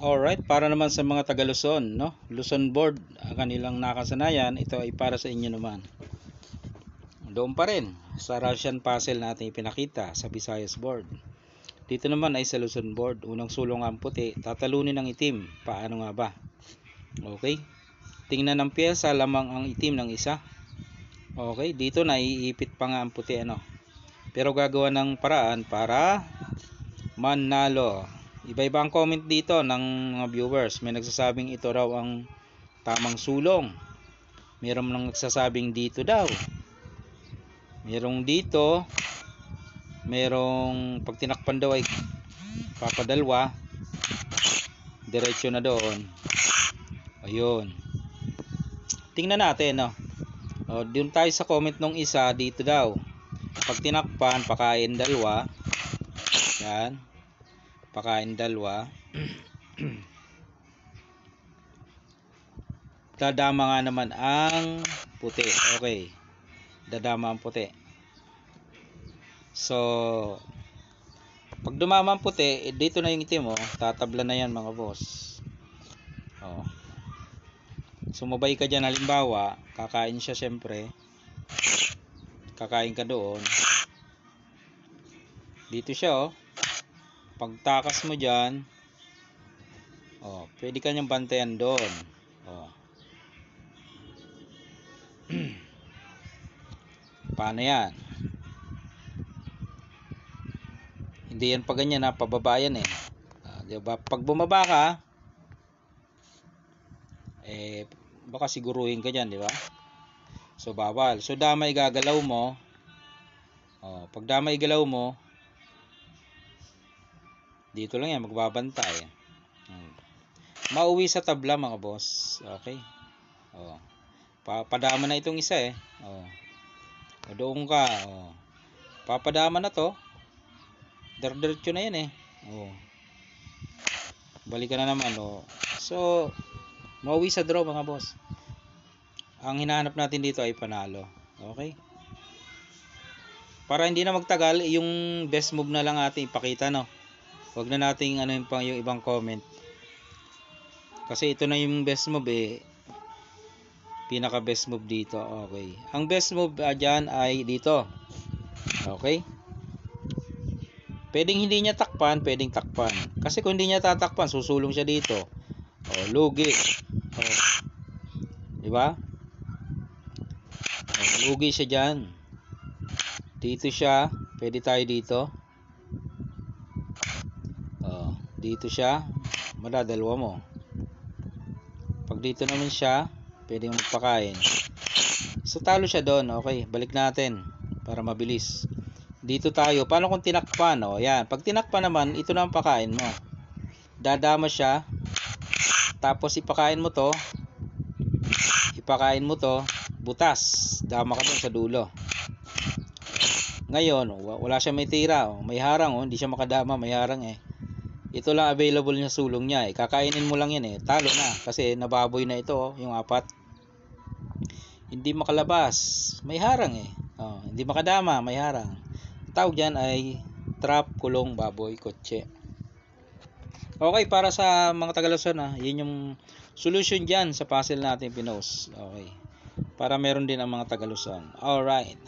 Alright, para naman sa mga taga Luzon, no? Luzon board, ang kanilang nakasanayan, ito ay para sa inyo naman. Doon pa rin, sa Russian puzzle natin ipinakita sa Visayas board. Dito naman ay sa Luzon board, unang sulong ang puti, tatalunin ng itim. Paano nga ba? Okay, tingnan ng pyesa, lamang ang itim ng isa. Okay, dito naiipit pa nga ang puti, ano? Pero gagawa ng paraan para manalo. Iba-iba ang comment dito ng mga viewers. May nagsasabing ito raw ang tamang sulong. Mayroong nang nagsasabing dito daw. Mayroong dito. Mayroong pag tinakpan daw ay papadalwa. Diretso na doon. Ayun. Tingnan natin, no. O, doon tayo sa comment nung isa, dito daw. Pag tinakpan, pakain dalawa. Yan. Pakain dalawa. Dadama nga naman ang puti. Okay, dadama ang puti. So pag dumama ang puti, dito na yung itim, oh. Tatabla na yan, mga boss. Sumabay ka dyan, halimbawa kakain siya, syempre kakain ka doon. Dito siya, oh. Pagtakas mo dyan, pwede ka niyang bantayan doon. Paano yan? Hindi yan pa ganyan, ha? Pababa yan, eh. Diba? Pag bumaba ka, baka siguruhin ka dyan, di ba? So bawal. So damay gagalaw mo. Pag damay galaw mo, dito lang yan, magbabantay. Mauwi sa tabla, mga boss. Okay. Papadama na itong isa, eh. Doon ka. Papadama na to. Diretso na yan, eh. Balikan na naman, So mauwi sa draw, mga boss. Ang hinahanap natin dito ay panalo. Okay? Para hindi na magtagal, yung best move na lang ating ipakita, no. Huwag na nating ano yung ibang comment. Kasi ito na yung best move, eh. Pinaka best move dito. Okay. Ang best move dyan ay dito. Okay? Pwedeng hindi niya takpan, pwedeng takpan. Kasi kung hindi niya tatakpan, susulong siya dito. Lugi. Diba? Lugi siya dyan. Dito siya. Pwede tayo dito. Dito siya. Madadalwa mo. Pag dito naman siya, pwedeng magpakain. So talo siya doon. Okay, balik natin para mabilis. Dito tayo. Paano kung tinakpan? Yan. Pag tinakpan naman, ito na ang pakain mo. Dadama siya. Tapos ipakain mo to. Ipakain mo to. Butas. Dama ka doon sa dulo. Ngayon, wala siya may tira. May harang. Hindi siya makadama. May harang, eh. Ito lang available niya sulong niya, eh. Kakainin mo lang yan, eh. Talo na. Kasi nababoy na ito, yung apat. Hindi makalabas. May harang, eh. Hindi makadama. May harang. Tawag dyan ay trap, kulong, baboy, kotse. Okay, para sa mga taga Luzon, yun yung solution dyan sa puzzle natin pinost. Okay. Para meron din ang mga taga Luzon. Alright.